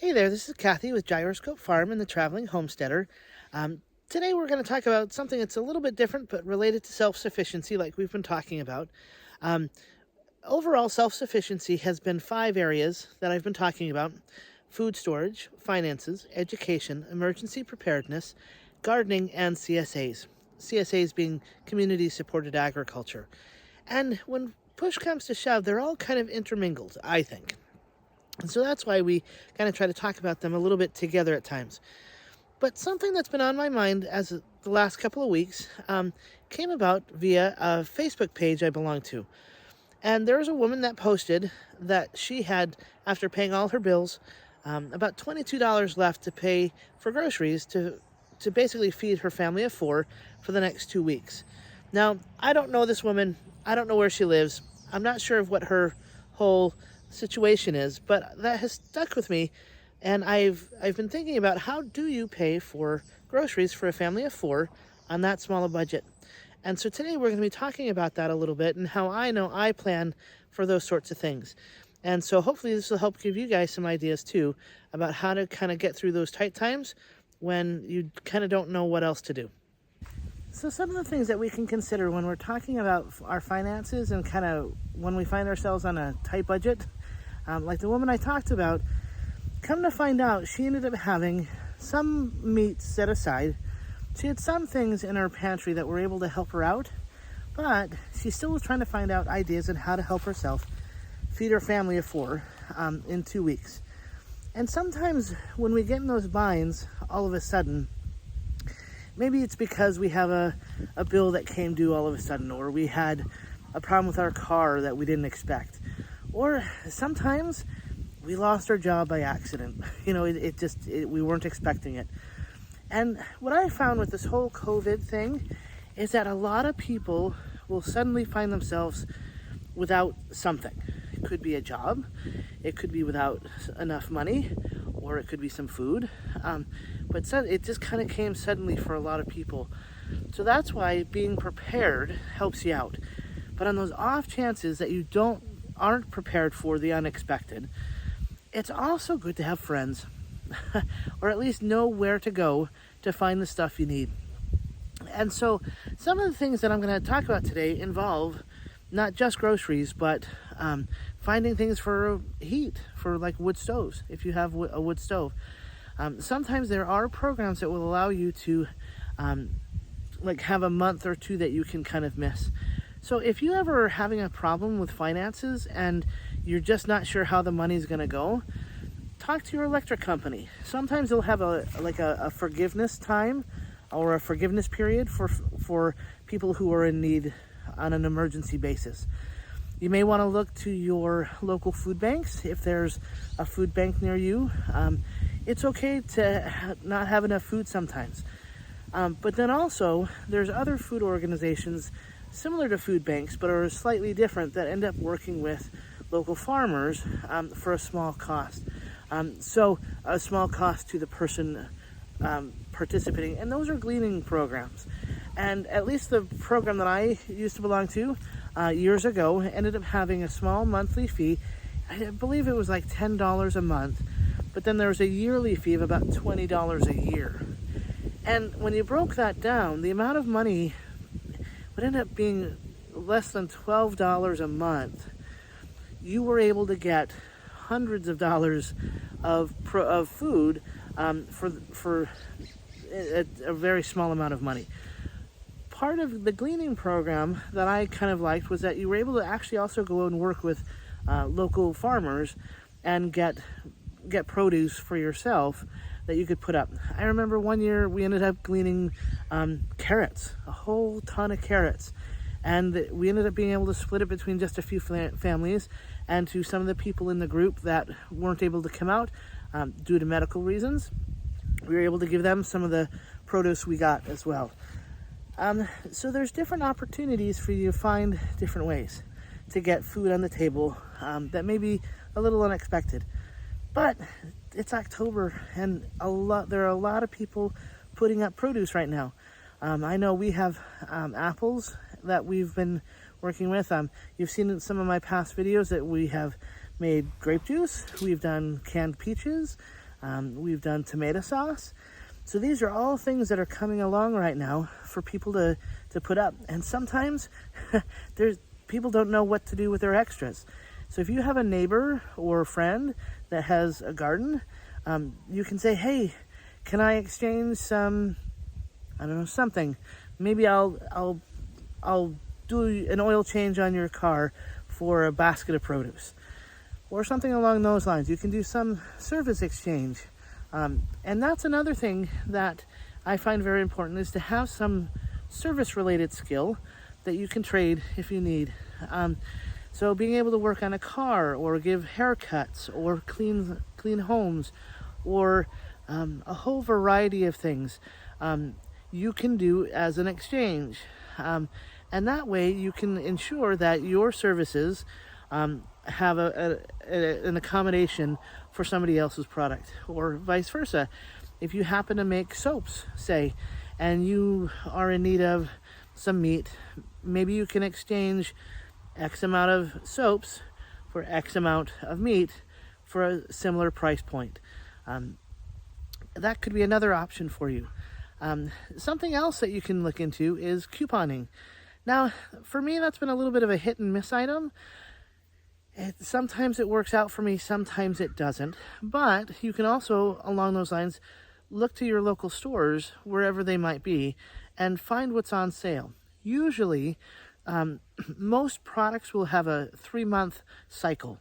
Hey there, this is Kathy with Gyroscope Farm and the Traveling Homesteader. Today we're going to talk about something that's a little bit different but related to self-sufficiency like we've been talking about. Um, Overall, self-sufficiency has been 5 areas that I've been talking about: food storage, finances, education, emergency preparedness, gardening, and CSAs. CSAs being community-supported agriculture. And when push comes to shove, they're all kind of intermingled, I think. And so that's why we kind of try to talk about them a little bit together at times. But something that's been on my mind as the last couple of weeks came about via a Facebook page I belong to. And there was a woman that posted that she had, after paying all her bills, about $22 left to pay for groceries to basically feed her family of 4 for the next 2 weeks. Now, I don't know this woman. I don't know where she lives. I'm not sure of what her whole situation is, but that has stuck with me. And I've been thinking about, how do you pay for groceries for a family of 4 on that small a budget? And so today we're going to be talking about that a little bit and how I know I plan for those sorts of things. And so hopefully this will help give you guys some ideas too about how to kind of get through those tight times when you kind of don't know what else to do. So some of the things that we can consider when we're talking about our finances and kind of when we find ourselves on a tight budget, like the woman I talked about, come to find out, she ended up having some meat set aside. She had some things in her pantry that were able to help her out, but she still was trying to find out ideas on how to help herself feed her family of 4 in 2 weeks. And sometimes when we get in those binds, all of a sudden, maybe it's because we have a bill that came due all of a sudden, or we had a problem with our car that we didn't expect. Or sometimes we lost our job by accident. You know, we weren't expecting it. And what I found with this whole COVID thing is that a lot of people will suddenly find themselves without something. It could be a job, it could be without enough money, or it could be some food. But it just kind of came suddenly for a lot of people. So that's why being prepared helps you out. But on those off chances that you aren't prepared for the unexpected, it's also good to have friends, or at least know where to go to find the stuff you need. And so some of the things that I'm going to talk about today involve not just groceries, but finding things for heat, for like wood stoves, if you have a wood stove. Sometimes there are programs that will allow you to like have a month or 2 that you can kind of miss. So if you ever are having a problem with finances and you're just not sure how the money's going to go, talk to your electric company. Sometimes they'll have a forgiveness time or a forgiveness period for people who are in need on an emergency basis. You may want to look to your local food banks if there's a food bank near you. It's okay to not have enough food sometimes. But then also, there's other food organizations similar to food banks, but are slightly different, that end up working with local farmers for a small cost. So a small cost to the person participating. And those are gleaning programs. And at least the program that I used to belong to years ago ended up having a small monthly fee. I believe it was like $10 a month. But then there was a yearly fee of about $20 a year. And when you broke that down, the amount of money would end up being less than $12 a month. You were able to get hundreds of dollars of food for a very small amount of money. Part of the gleaning program that I kind of liked was that you were able to actually also go and work with local farmers and get produce for yourself that you could put up. I remember one year we ended up gleaning carrots, a whole ton of carrots. And we ended up being able to split it between just a few families, and to some of the people in the group that weren't able to come out due to medical reasons, we were able to give them some of the produce we got as well. So there's different opportunities for you to find different ways to get food on the table that may be a little unexpected. But it's October, and there are a lot of people putting up produce right now. I know we have apples that we've been working with. You've seen in some of my past videos that we have made grape juice. We've done canned peaches. We've done tomato sauce. So these are all things that are coming along right now for people to put up. And sometimes people don't know what to do with their extras. So if you have a neighbor or a friend that has a garden, you can say, hey, can I exchange some, I don't know, something. Maybe I'll do an oil change on your car for a basket of produce or something along those lines. You can do some service exchange. And that's another thing that I find very important, is to have some service related skill that you can trade if you need. So being able to work on a car, or give haircuts, or clean homes, or a whole variety of things you can do as an exchange. And that way you can ensure that your services have an accommodation for somebody else's product, or vice versa. If you happen to make soaps, say, and you are in need of some meat, maybe you can exchange X amount of soaps for X amount of meat for a similar price point. That could be another option for you. Something else that you can look into is couponing. Now, for me, that's been a little bit of a hit and miss item. Sometimes it works out for me, sometimes it doesn't. But you can also, along those lines, look to your local stores, wherever they might be, and find what's on sale. Usually, most products will have a 3-month cycle.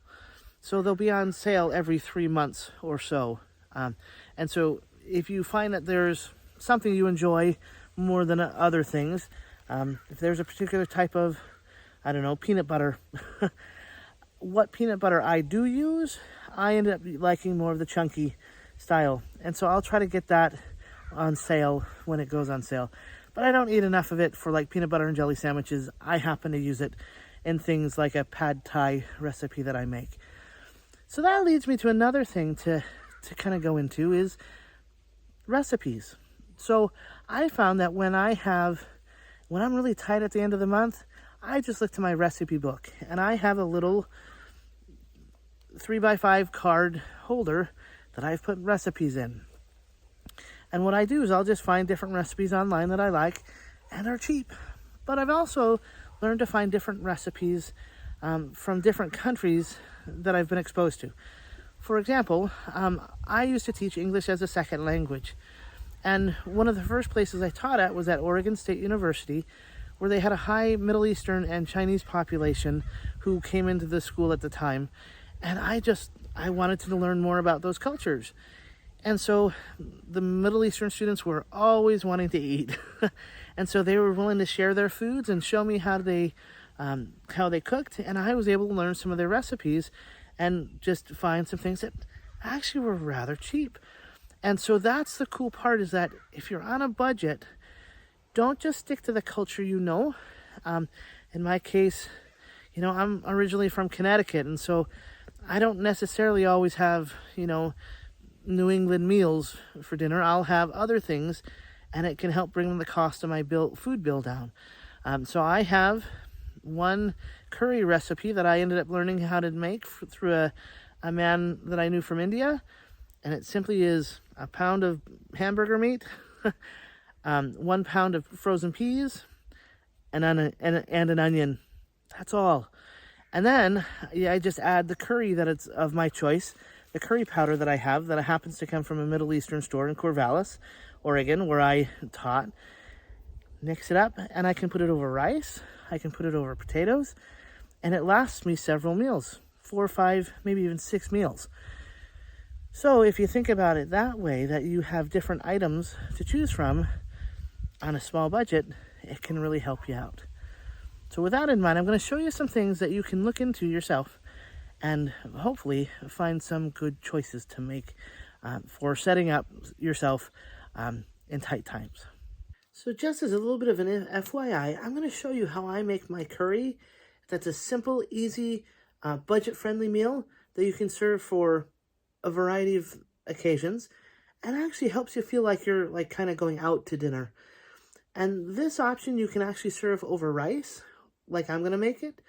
So they'll be on sale every 3 months or so. And so if you find that there's something you enjoy more than other things, if there's a particular type of, I don't know, peanut butter, what peanut butter I do use, I end up liking more of the chunky style. And so I'll try to get that on sale when it goes on sale. But I don't eat enough of it for like peanut butter and jelly sandwiches. I happen to use it in things like a pad thai recipe that I make. So that leads me to another thing to kind of go into, is recipes. So I found that when I'm really tight at the end of the month, I just look to my recipe book, and I have a little 3x5 card holder that I've put recipes in. And what I do is I'll just find different recipes online that I like and are cheap. But I've also learned to find different recipes from different countries that I've been exposed to. For example, I used to teach English as a second language. And one of the first places I taught at was at Oregon State University, where they had a high Middle Eastern and Chinese population who came into the school at the time. And I wanted to learn more about those cultures. And so the Middle Eastern students were always wanting to eat. And so they were willing to share their foods and show me how they cooked. And I was able to learn some of their recipes and just find some things that actually were rather cheap. And so that's the cool part, is that if you're on a budget, don't just stick to the culture you know. In my case, I'm originally from Connecticut, and so I don't necessarily always have, New England meals for dinner. I'll have other things, and it can help bring the cost of my food bill down. So I have one curry recipe that I ended up learning how to make through a man that I knew from India, and it simply is a pound of hamburger meat, 1 pound of frozen peas, and an onion. That's all. And then I just add the curry that it's of my choice, the curry powder that I have, that happens to come from a Middle Eastern store in Corvallis, Oregon, where I taught. Mix it up, and I can put it over rice. I can put it over potatoes, and it lasts me several meals, 4 or 5, maybe even 6 meals. So if you think about it that way, that you have different items to choose from on a small budget, it can really help you out. So with that in mind, I'm going to show you some things that you can look into yourself and hopefully find some good choices to make for setting up yourself in tight times. So just as a little bit of an FYI, I'm going to show you how I make my curry. That's a simple, easy, budget-friendly meal that you can serve for a variety of occasions, and actually helps you feel like you're kind of going out to dinner. And this option you can actually serve over rice, like I'm going to make it,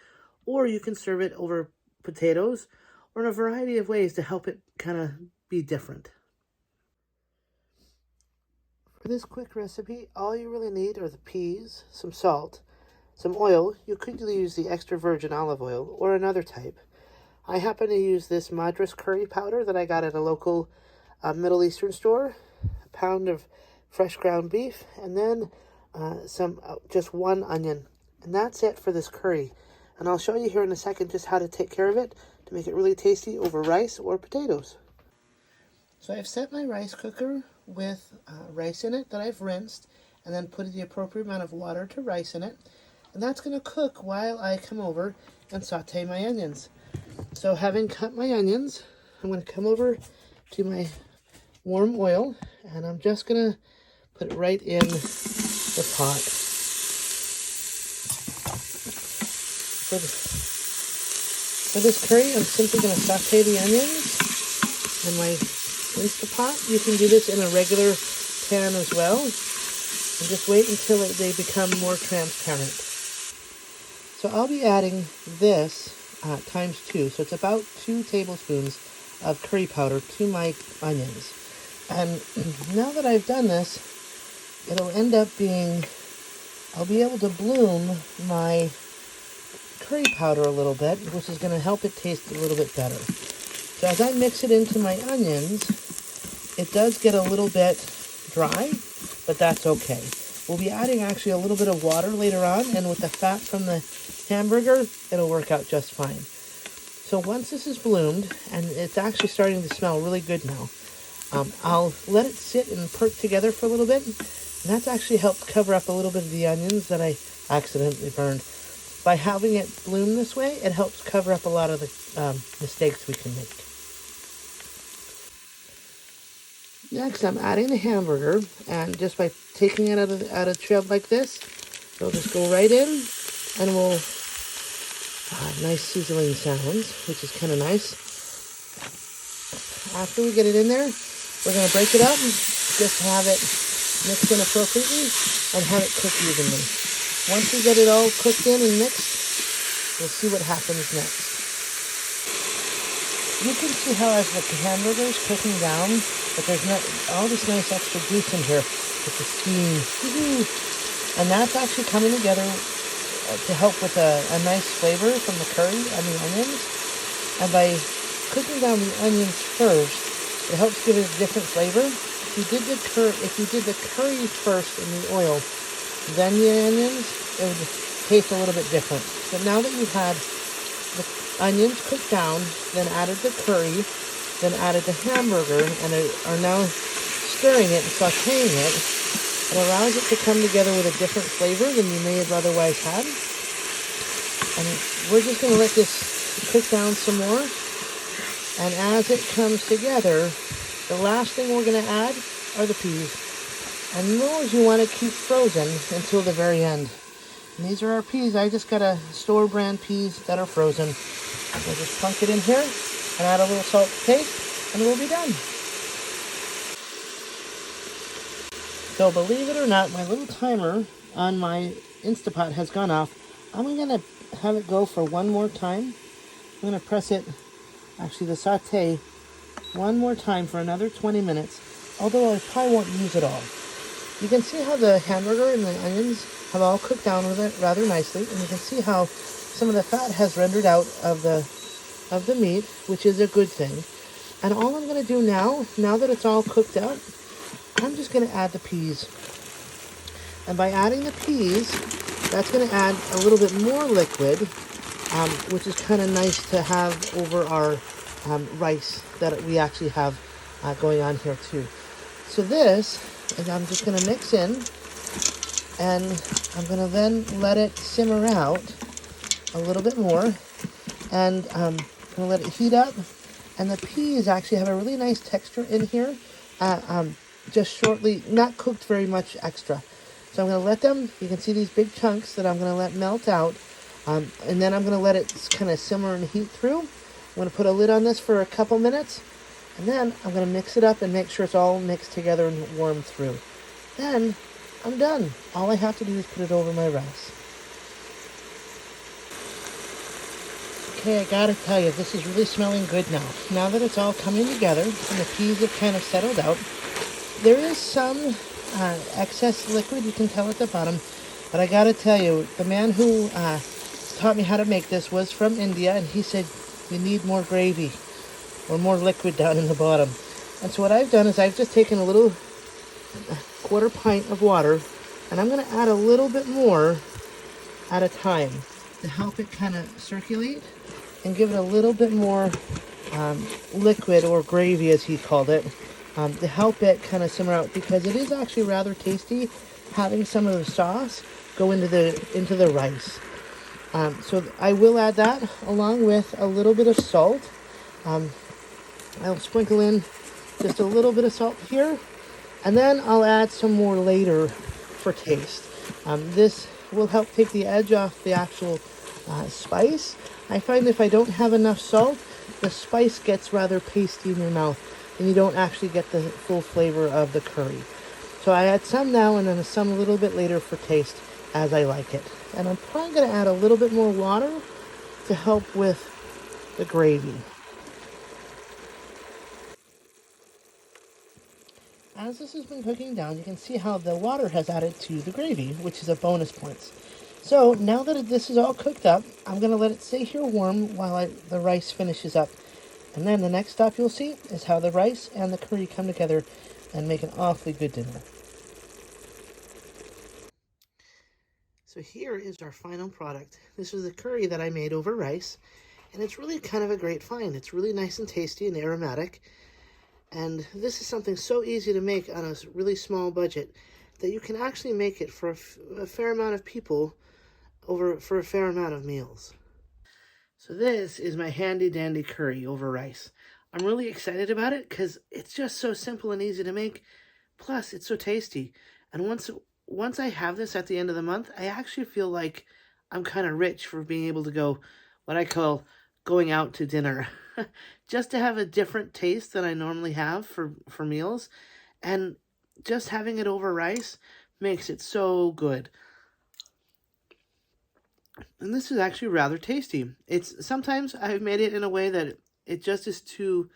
or you can serve it over potatoes, or in a variety of ways to help it kind of be different. For this quick recipe, all you really need are the peas, some salt, some oil. You could use the extra virgin olive oil or another type. I happen to use this Madras curry powder that I got at a local Middle Eastern store, a pound of fresh ground beef, and then just one onion. And that's it for this curry. And I'll show you here in a second just how to take care of it to make it really tasty over rice or potatoes. So I've set my rice cooker with rice in it that I've rinsed, and then put the appropriate amount of water to rice in it. And that's going to cook while I come over and saute my onions. So having cut my onions, I'm going to come over to my warm oil, and I'm just going to put it right in the pot. For this curry, I'm simply going to saute the onions in my Instapot. You can do this in a regular pan as well, and just wait until they become more transparent. So I'll be adding this times 2, so it's about 2 tablespoons of curry powder to my onions. And now that I've done this, it'll end up being, I'll be able to bloom my curry powder a little bit, which is going to help it taste a little bit better. So as I mix it into my onions, it does get a little bit dry, but that's okay. We'll be adding actually a little bit of water later on, and with the fat from the hamburger, it'll work out just fine. So once this is bloomed, and it's actually starting to smell really good now, I'll let it sit and perk together for a little bit, and that's actually helped cover up a little bit of the onions that I accidentally burned. By having it bloom this way, it helps cover up a lot of the mistakes we can make. Next, I'm adding the hamburger, and just by taking it out of tray like this, it'll just go right in, and we'll nice sizzling sounds, which is kind of nice. After we get it in there, we're going to break it up, just have it mixed in appropriately, and have it cook evenly. Once we get it all cooked in and mixed, we'll see what happens next. You can see how as the hamburger is cooking down, but there's not all this nice extra juice in here with the steam. And that's actually coming together to help with a nice flavor from the curry and the onions. And by cooking down the onions first, it helps give it a different flavor. If you did the curry first in the oil, then the onions, it would taste a little bit different. But now that you've had the onions cooked down, then added the curry, then added the hamburger, and are now stirring it and sauteing it, it allows it to come together with a different flavor than you may have otherwise had. And we're just going to let this cook down some more. And as it comes together, the last thing we're going to add are the peas. And those you want to keep frozen until the very end. And these are our peas. I just got a store brand peas that are frozen. So just plunk it in here and add a little salt to taste, and we'll be done. So believe it or not, my little timer on my Instapot has gone off. I'm going to have it go for one more time. I'm going to press it, actually the saute, one more time for another 20 minutes, although I probably won't use it all. You can see how the hamburger and the onions have all cooked down with it rather nicely, and you can see how some of the fat has rendered out of the meat, which is a good thing. And all I'm going to do now that it's all cooked up, I'm just going to add the peas. And by adding the peas, that's going to add a little bit more liquid, which is kind of nice to have over our rice that we actually have going on here too. So this is, I'm just going to mix in, and I'm going to then let it simmer out a little bit more, and I'm going to let it heat up. And the peas actually have a really nice texture in here, just shortly, not cooked very much extra. So I'm going to let them, you can see these big chunks that I'm going to let melt out, and then I'm going to let it kind of simmer and heat through. I'm going to put a lid on this for a couple minutes, and then I'm going to mix it up and make sure it's all mixed together and warmed through. Then I'm done. All I have to do is put it over my rice. Okay, I gotta tell you, this is really smelling good now. Now that it's all coming together and the peas have kind of settled out, there is some excess liquid. You can tell at the bottom. But I gotta tell you, the man who taught me how to make this was from India, and he said you need more gravy or more liquid down in the bottom. And so what I've done is I've just taken a little quarter pint of water, and I'm gonna add a little bit more at a time to help it kind of circulate and give it a little bit more liquid, or gravy as he called it, to help it kind of simmer out, because it is actually rather tasty having some of the sauce go into the rice. So I will add that along with a little bit of salt. I'll sprinkle in just a little bit of salt here, and then I'll add some more later for taste. This will help take the edge off the actual spice. I find if I don't have enough salt, the spice gets rather pasty in your mouth, and you don't actually get the full flavor of the curry. So I add some now, and then some a little bit later for taste as I like it. And I'm probably going to add a little bit more water to help with the gravy. As this has been cooking down, you can see how the water has added to the gravy, which is a bonus points. So now that this is all cooked up, I'm going to let it stay here warm while the rice finishes up. And then the next stop you'll see is how the rice and the curry come together and make an awfully good dinner. So here is our final product. This is the curry that I made over rice, and it's really kind of a great find. It's really nice and tasty and aromatic. And this is something so easy to make on a really small budget that you can actually make it for a fair amount of people for a fair amount of meals. So this is my handy dandy curry over rice. I'm really excited about it because it's just so simple and easy to make. Plus, it's so tasty. And once I have this at the end of the month, I actually feel like I'm kind of rich for being able to go what I call going out to dinner. Just to have a different taste than I normally have for meals. And just having it over rice makes it so good. And this is actually rather tasty. Sometimes I've made it in a way that it just is too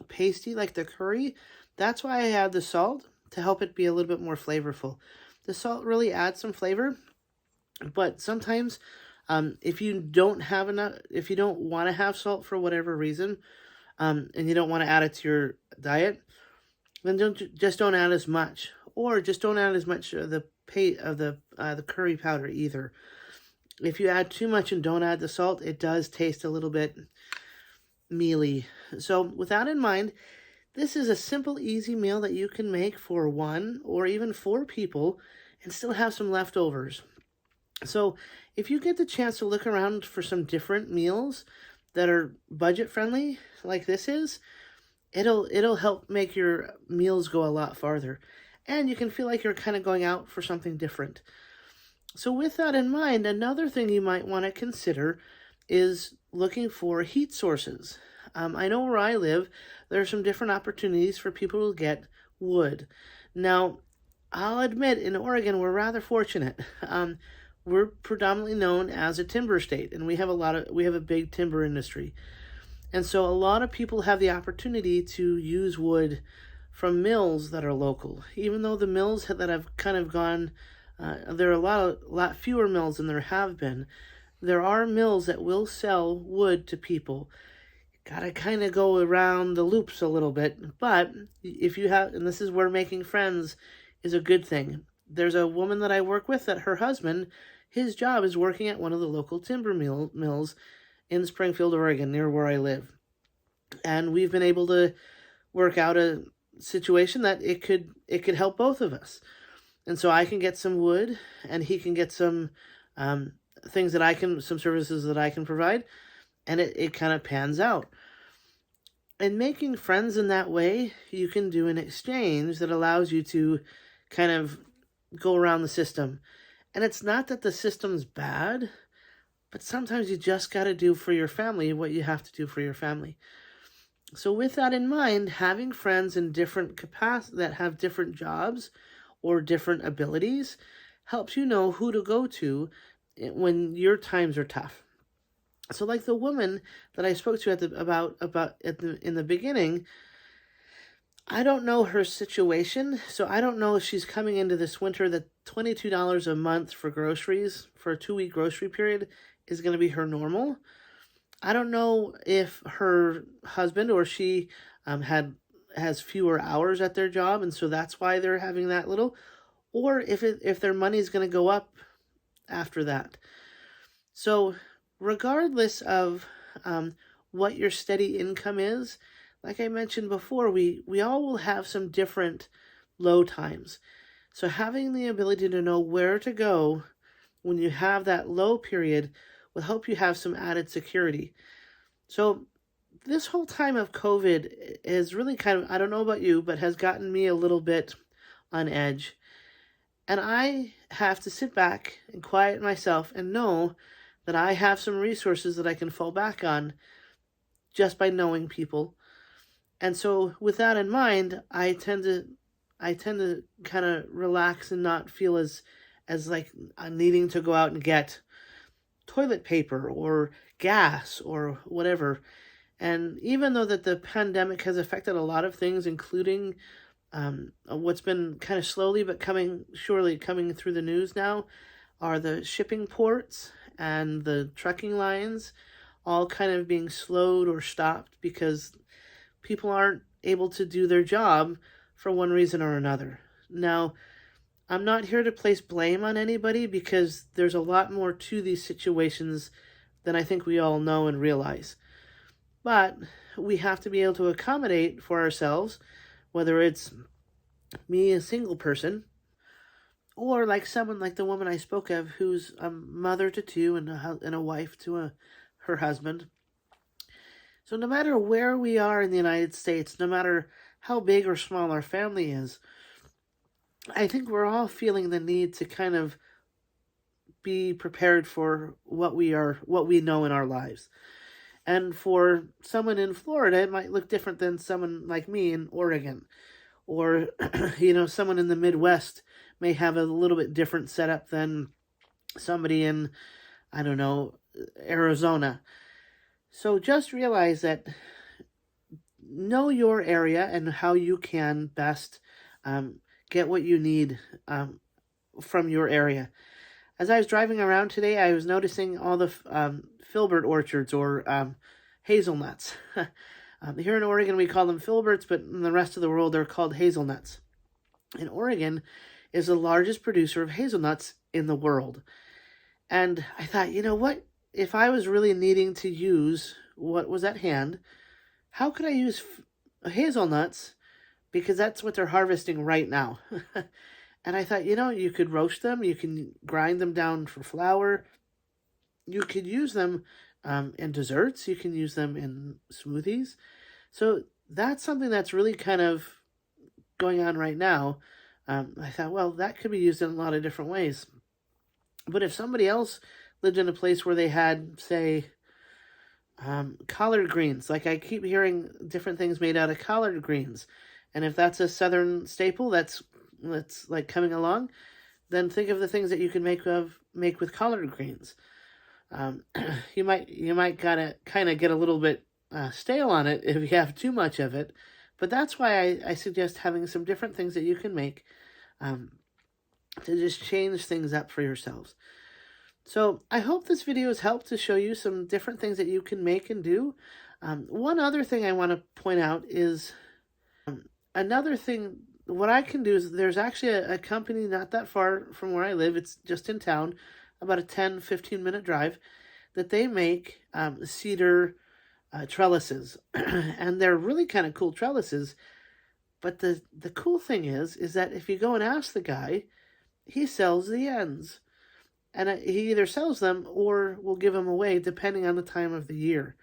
pasty, like the curry. That's why I add the salt, to help it be a little bit more flavorful. The salt really adds some flavor, but sometimes if you don't want to have salt for whatever reason, and you don't want to add it to your diet, then don't add as much, or just don't add as much of the curry powder either. If you add too much and don't add the salt, it does taste a little bit mealy. So with that in mind, this is a simple, easy meal that you can make for 1 or even 4 people and still have some leftovers. So if you get the chance to look around for some different meals that are budget friendly, like this is, it'll help make your meals go a lot farther. And you can feel like you're kind of going out for something different. So with that in mind, another thing you might want to consider is looking for heat sources. I know where I live, there are some different opportunities for people to get wood. Now, I'll admit, in Oregon, we're rather fortunate. We're predominantly known as a timber state, and we have a big timber industry. And so a lot of people have the opportunity to use wood from mills that are local. Even though the mills that have kind of gone, there are a lot fewer mills than there have been. There are mills that will sell wood to people. Gotta kind of go around the loops a little bit, but if you have, and this is where making friends is a good thing. There's a woman that I work with that her husband, his job is working at one of the local timber mills in Springfield, Oregon, near where I live. And we've been able to work out a situation that it could help both of us. And so I can get some wood, and he can get some some services that I can provide, and it kind of pans out. And making friends in that way, you can do an exchange that allows you to kind of go around the system. And it's not that the system's bad, but sometimes you just got to do for your family what you have to do for your family. So with that in mind, having friends in different capacities that have different jobs or different abilities helps you know who to go to when your times are tough. So like the woman that I spoke to in the beginning, I don't know her situation, so I don't know if she's coming into this winter that $22 a month for groceries for a 2-week grocery period is going to be her normal. I don't know if her husband or she has fewer hours at their job, and so that's why they're having that little, or if their money is going to go up after that. So, regardless of what your steady income is, like I mentioned before, we all will have some different low times. So, having the ability to know where to go when you have that low period will help you have some added security. So, this whole time of COVID is really kind of, I don't know about you, but has gotten me a little bit on edge. And I have to sit back and quiet myself and know that I have some resources that I can fall back on just by knowing people. And so with that in mind, I tend to kind of relax and not feel as like I'm needing to go out and get toilet paper or gas or whatever. And even though that the pandemic has affected a lot of things, including what's been kind of slowly but surely coming through the news now, are the shipping ports and the trucking lines all kind of being slowed or stopped because people aren't able to do their job for one reason or another. Now, I'm not here to place blame on anybody because there's a lot more to these situations than I think we all know and realize. But we have to be able to accommodate for ourselves, whether it's me, a single person, or like someone like the woman I spoke of who's a mother to two and a wife to her husband. So no matter where we are in the United States, no matter how big or small our family is, I think we're all feeling the need to kind of be prepared for what we know in our lives. And for someone in Florida, it might look different than someone like me in Oregon. Or, someone in the Midwest may have a little bit different setup than somebody in, I don't know, Arizona. So just realize that know your area and how you can best get what you need from your area. As I was driving around today, I was noticing all the filbert orchards or hazelnuts. Here in Oregon, we call them filberts, but in the rest of the world, they're called hazelnuts. And Oregon is the largest producer of hazelnuts in the world. And I thought, you know what? If I was really needing to use what was at hand, how could I use hazelnuts? Because that's what they're harvesting right now. And I thought, you could roast them, you can grind them down for flour, you could use them in desserts, you can use them in smoothies. So that's something that's really kind of going on right now. I thought, well, that could be used in a lot of different ways. But if somebody else lived in a place where they had, say, collard greens, like I keep hearing different things made out of collard greens, and if that's a southern staple that's like coming along, then think of the things that you can make with collard greens. You might gotta kind of get a little bit stale on it if you have too much of it, but that's why I suggest having some different things that you can make to just change things up for yourselves. So I hope this video has helped to show you some different things that you can make and do. One other thing I want to point out is another thing. What I can do is there's actually a company not that far from where I live. It's just in town, about a 10-15 minute drive, that they make cedar trellises. And they're really kind of cool trellises. But the cool thing is that if you go and ask the guy, he sells the ends. And he either sells them or will give them away depending on the time of the year.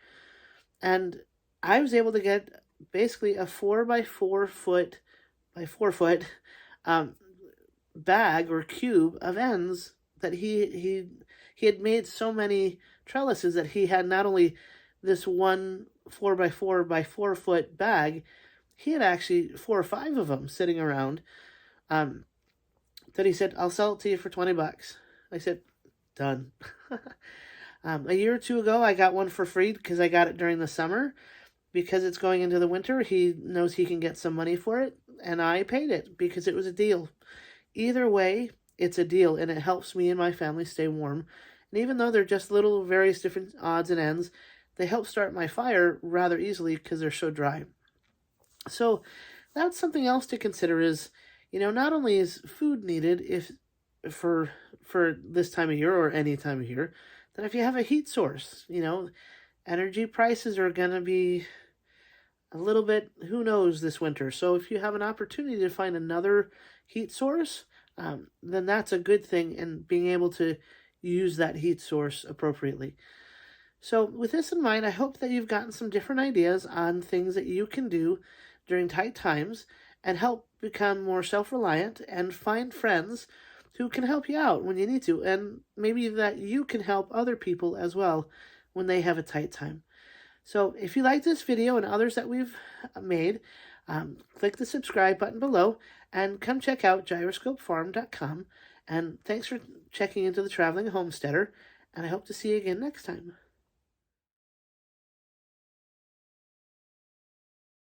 And I was able to get basically a 4x4 foot bag or cube of ends that he had made so many trellises that he had not only this one 4x4 foot bag, he had actually 4 or 5 of them sitting around that he said, I'll sell it to you for $20. I said, done. A year or two ago, I got one for free because I got it during the summer. because it's going into the winter, he knows he can get some money for it, and I paid it because it was a deal. Either way, it's a deal, and it helps me and my family stay warm. And even though they're just little various different odds and ends, they help start my fire rather easily because they're so dry. So that's something else to consider is, not only is food needed if for this time of year or any time of year, that if you have a heat source, energy prices are going to be a little bit, who knows, this winter. So if you have an opportunity to find another heat source, then that's a good thing, and being able to use that heat source appropriately. So with this in mind, I hope that you've gotten some different ideas on things that you can do during tight times and help become more self-reliant and find friends who can help you out when you need to, and maybe that you can help other people as well when they have a tight time. So if you like this video and others that we've made, click the subscribe button below and come check out gyroscopefarm.com. And thanks for checking into the Traveling Homesteader, and I hope to see you again next time.